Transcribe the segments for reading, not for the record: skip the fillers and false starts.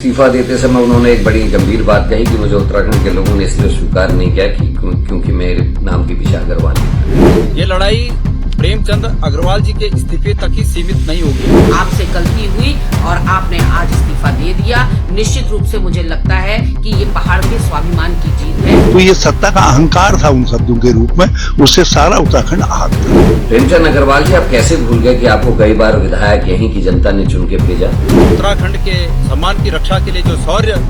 इस्तीफा देते समय उन्होंने एक बड़ी गंभीर बात कही कि मुझे उत्तराखंड के लोगों ने इसलिए स्वीकार नहीं किया क्योंकि मेरे नाम के पीछे अग्रवाल है। ये लड़ाई प्रेमचंद अग्रवाल जी के इस्तीफे तक ही सीमित नहीं होगी। आपसे गलती हुई और आपने आज इस्तीफा दे दिया। निश्चित रूप से मुझे लगता है कि ये पहाड़ के स्वाभिमान की जीत है। तो ये सत्ता का अहंकार था उन शब्दों के रूप में, उससे सारा उत्तराखंड आहत था। प्रेमचंद अग्रवाल जी, आप कैसे भूल गए कि आपको कई बार विधायक यहीं की जनता ने चुन के भेजा? उत्तराखंड के सम्मान की रक्षा के लिए जो शौर्य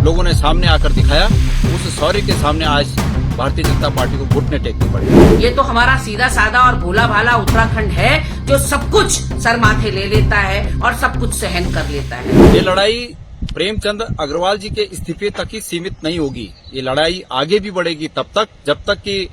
लोगों ने सामने आकर दिखाया, उस शौर्य के सामने आज भारतीय जनता पार्टी को घुटने टेकने पड़े। ये तो हमारा सीधा साधा और भोला भाला उत्तराखंड है जो सब कुछ सर माथे ले लेता है और सब कुछ सहन कर लेता है। ये लड़ाई प्रेमचंद अग्रवाल जी के इस्तीफे तक ही सीमित नहीं होगी। ये लड़ाई आगे भी बढ़ेगी तब तक जब तक कि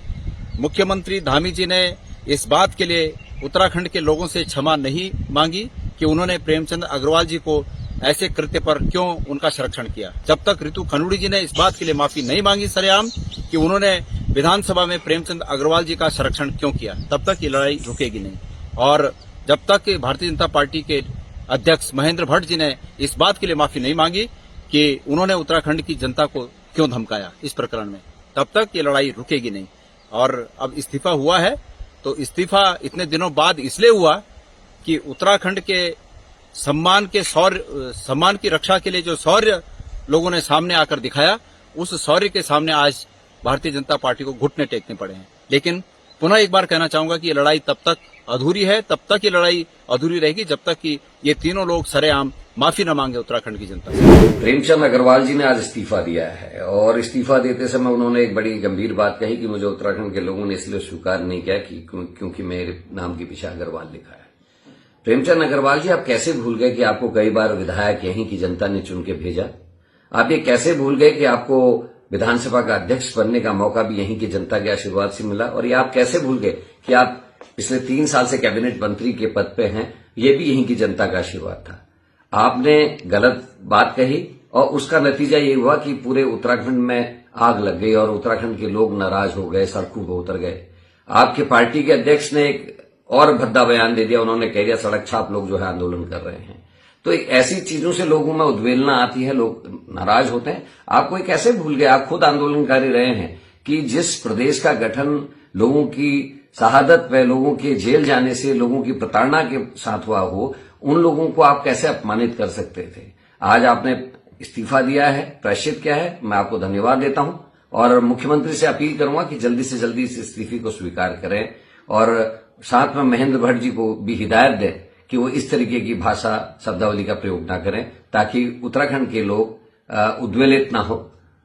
मुख्यमंत्री धामी जी ने इस बात के लिए उत्तराखंड के लोगों से क्षमा नहीं मांगी कि उन्होंने प्रेमचंद अग्रवाल जी को ऐसे कृत्य पर क्यों उनका संरक्षण किया। जब तक रितु खनूड़ी जी ने इस बात के लिए माफी नहीं मांगी सरेआम कि उन्होंने विधानसभा में प्रेमचंद अग्रवाल जी का संरक्षण क्यों किया, तब तक ये लड़ाई रुकेगी नहीं। और जब तक भारतीय जनता पार्टी के अध्यक्ष महेंद्र भट्ट जी ने इस बात के लिए माफी नहीं मांगी कि उन्होंने उत्तराखंड की जनता को क्यों धमकाया इस प्रकरण में, तब तक ये लड़ाई रुकेगी नहीं। और अब इस्तीफा हुआ है तो इस्तीफा इतने दिनों बाद इसलिए हुआ कि उत्तराखंड के सम्मान की रक्षा के लिए जो शौर्य लोगों ने सामने आकर दिखाया, उस शौर्य के सामने आज भारतीय जनता पार्टी को घुटने टेकने पड़े हैं। लेकिन पुनः एक बार कहना चाहूंगा कि ये लड़ाई तब तक अधूरी है, तब तक ये लड़ाई अधूरी रहेगी जब तक कि ये तीनों लोग सरेआम माफी न मांगे उत्तराखंड की जनता से। प्रेमचंद अग्रवाल जी ने आज इस्तीफा दिया है और इस्तीफा देते समय उन्होंने एक बड़ी गंभीर बात कही कि मुझे उत्तराखंड के लोगों ने इसलिए स्वीकार नहीं किया क्योंकि मेरे नाम के पीछे अग्रवाल लिखा है। प्रेमचंद अग्रवाल जी, आप कैसे भूल गए कि आपको कई बार विधायक यहीं की जनता ने चुन के भेजा? आप ये कैसे भूल गए कि आपको विधानसभा का अध्यक्ष बनने का मौका भी यहीं की जनता के आशीर्वाद से मिला? और ये आप कैसे भूल गए कि आप पिछले 3 साल से कैबिनेट मंत्री के पद पे हैं, ये भी यहीं की जनता का आशीर्वाद था। आपने गलत बात कही और उसका नतीजा ये हुआ कि पूरे उत्तराखंड में आग लग गई और उत्तराखंड के लोग नाराज हो गए, सड़कों पर उतर गए। आपके पार्टी के अध्यक्ष ने एक और भद्दा बयान दे दिया, उन्होंने कह दिया सड़क छाप लोग जो है आंदोलन कर रहे हैं। तो ऐसी चीजों से लोगों में उद्वेलना आती है, लोग नाराज होते हैं। आपको कैसे भूल गए? आप खुद आंदोलनकारी रहे हैं कि जिस प्रदेश का गठन लोगों की शहादत पे, लोगों के जेल जाने से, लोगों की प्रताड़ना के साथ हुआ हो, उन लोगों को आप कैसे अपमानित कर सकते थे? आज आपने इस्तीफा दिया है, प्रायश्चित किया है, मैं आपको धन्यवाद देता हूं और मुख्यमंत्री से अपील करूंगा कि जल्दी से जल्दी इस इस्तीफे को स्वीकार करें और साथ में महेंद्र भट्ट जी को भी हिदायत दें कि वो इस तरीके की भाषा शब्दावली का प्रयोग ना करें ताकि उत्तराखंड के लोग उद्वेलित ना हो।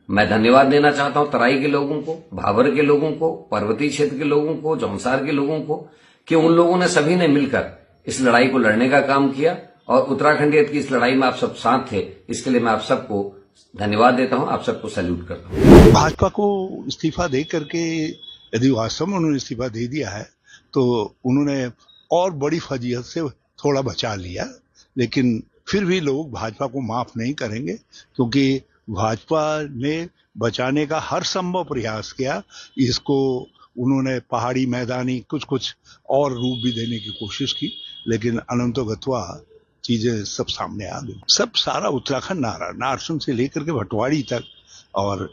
मैं धन्यवाद देना चाहता हूं तराई के लोगों को, भाबर के लोगों को, पर्वतीय क्षेत्र के लोगों को, जौनसार के लोगों को कि उन लोगों ने सभी ने मिलकर इस लड़ाई को लड़ने का काम किया और उत्तराखंडियत की इस लड़ाई में आप सब साथ थे। इसके लिए मैं आप सबको धन्यवाद देता हूं, आप सबको सैल्यूट करता हूं। भाजपा को इस्तीफा दे करके यदि वास्तव में उन्होंने इस्तीफा दे दिया है तो उन्होंने और बड़ी फजीहत से थोड़ा बचा लिया, लेकिन फिर भी लोग भाजपा को माफ नहीं करेंगे क्योंकि भाजपा ने बचाने का हर संभव प्रयास किया। इसको उन्होंने पहाड़ी, मैदानी कुछ और रूप भी देने की कोशिश की, लेकिन अनंतो गत्वा चीजें सब सामने आ गई। सब सारा उत्तराखंड नारसुन से लेकर के भटवाड़ी तक और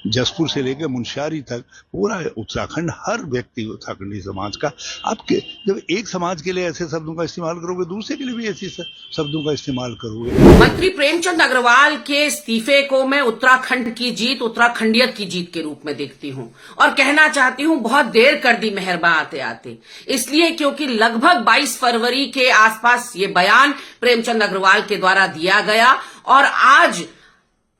जसपुर से लेकर मुंशियारी तक पूरा उत्तराखंड, हर व्यक्ति उत्तराखंडी समाज का। आपके जब एक समाज के लिए ऐसे शब्दों का इस्तेमाल करोगे, दूसरे के लिए भी ऐसे शब्दों का इस्तेमाल करोगे। मंत्री प्रेमचंद अग्रवाल के इस्तीफे को मैं उत्तराखंड की जीत, उत्तराखंडियत की जीत के रूप में देखती हूं और कहना चाहती हूं बहुत देर कर दी मेहरबान आते आते, इसलिए क्योंकि लगभग 22 फरवरी के आसपास ये बयान प्रेमचंद अग्रवाल के द्वारा दिया गया और आज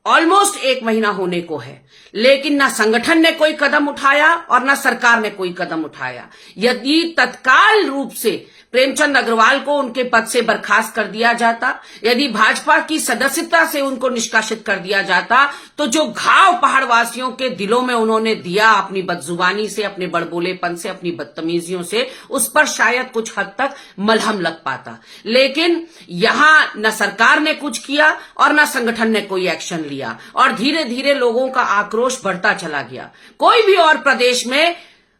ऑलमोस्ट 1 महीना होने को है, लेकिन ना संगठन ने कोई कदम उठाया और ना सरकार ने कोई कदम उठाया। यदि तत्काल रूप से प्रेमचंद अग्रवाल को उनके पद से बर्खास्त कर दिया जाता, यदि भाजपा की सदस्यता से उनको निष्कासित कर दिया जाता, तो जो घाव पहाड़वासियों के दिलों में उन्होंने दिया अपनी बदजुबानी से, अपने बड़बोलेपन से, अपनी बदतमीजियों से, उस पर शायद कुछ हद तक मलहम लग पाता। लेकिन यहां न सरकार ने कुछ किया और न संगठन ने कोई एक्शन लिया और धीरे धीरे लोगों का आक्रोश बढ़ता चला गया। कोई भी और प्रदेश में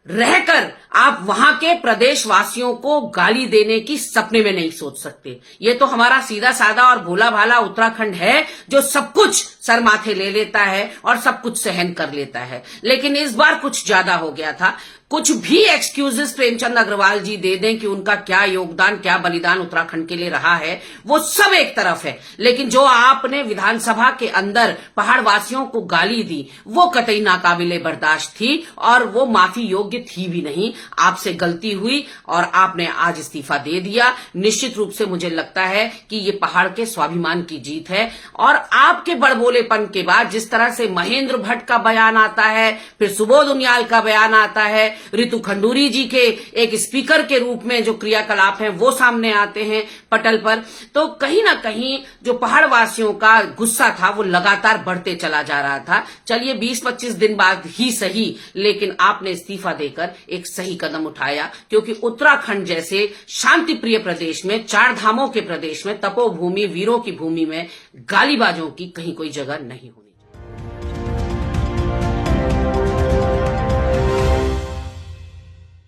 रहकर आप वहां के प्रदेशवासियों को गाली देने की सपने में नहीं सोच सकते। ये तो हमारा सीधा साधा और भोला भाला उत्तराखंड है जो सब कुछ सर माथे ले लेता है और सब कुछ सहन कर लेता है। लेकिन इस बार कुछ ज्यादा हो गया था। कुछ भी एक्सक्यूजेस प्रेमचंद अग्रवाल जी दे दें कि उनका क्या योगदान, क्या बलिदान उत्तराखंड के लिए रहा है, वो सब एक तरफ है। लेकिन जो आपने विधानसभा के अंदर पहाड़वासियों को गाली दी, वो कतई नाकाबिले बर्दाश्त थी और वो माफी योग्य थी भी नहीं। आपसे गलती हुई और आपने आज इस्तीफा दे दिया। निश्चित रूप से मुझे लगता है कि ये पहाड़ के स्वाभिमान की जीत है। और आपके बड़बोलेपन के बाद जिस तरह से महेंद्र भट्ट का बयान आता है, फिर सुबोध उनियाल का बयान आता है, रितु खंडूरी जी के एक स्पीकर के रूप में जो क्रियाकलाप हैं वो सामने आते हैं पटल पर, तो कहीं ना कहीं जो पहाड़वासियों का गुस्सा था वो लगातार बढ़ते चला जा रहा था। चलिए 20-25 दिन बाद ही सही, लेकिन आपने इस्तीफा देकर एक सही कदम उठाया, क्योंकि उत्तराखंड जैसे शांति प्रिय प्रदेश में, 4 धामों के प्रदेश में, तपोभूमि, वीरों की भूमि में गालीबाजों की कहीं कोई जगह नहीं होनी।